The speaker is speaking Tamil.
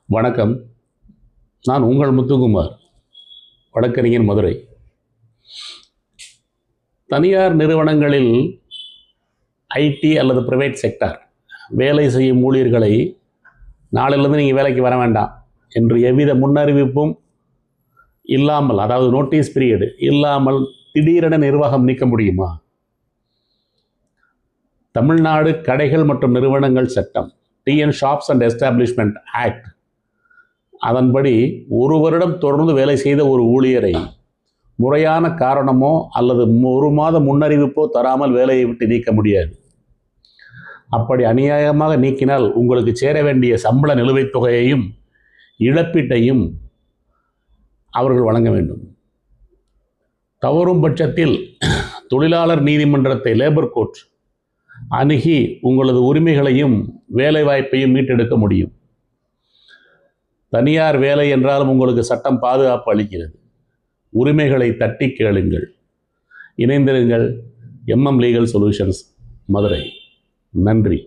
வணக்கம். நான் உங்கள் முத்துக்குமார், வழக்கறிஞர், மதுரை. தனியார் நிறுவனங்களில் ஐடி அல்லது பிரைவேட் செக்டார் வேலை செய்யும் ஊழியர்களை நாளிலிருந்து நீங்கள் வேலைக்கு வர வேண்டாம் என்று எவ்வித முன்னறிவிப்பும் இல்லாமல், அதாவது நோட்டீஸ் பீரியடு இல்லாமல் திடீரென நிர்வாகம் நீக்க முடியுமா? தமிழ்நாடு கடைகள் மற்றும் நிறுவனங்கள் சட்டம், TN shops and establishment act, அதன்படி ஒரு வருடம் தொடர்ந்து வேலை செய்த ஒரு ஊழியரை முறையான காரணமோ அல்லது ஒரு மாத முன்னறிவிப்போ தராமல் வேலையை விட்டு நீக்க முடியாது. அப்படி அநியாயமாக நீக்கினால் உங்களுக்கு சேர வேண்டிய சம்பள நிலுவைத் தொகையையும் இழப்பீட்டையும் அவர்கள் வழங்க வேண்டும். தவறும் பட்சத்தில் தொழிலாளர் நீதிமன்றத்தை, லேபர் கோர்ட் அணுகி உங்களது உரிமைகளையும் வேலை வாய்ப்பையும் மீட்டெடுக்க முடியும். தனியார் வேலை என்றாலும் உங்களுக்கு சட்டம் பாதுகாப்பு அளிக்கிறது. உரிமைகளை தட்டி கேளுங்கள். இணைந்திருங்கள். MM legal solutions, Madurai. நன்றி.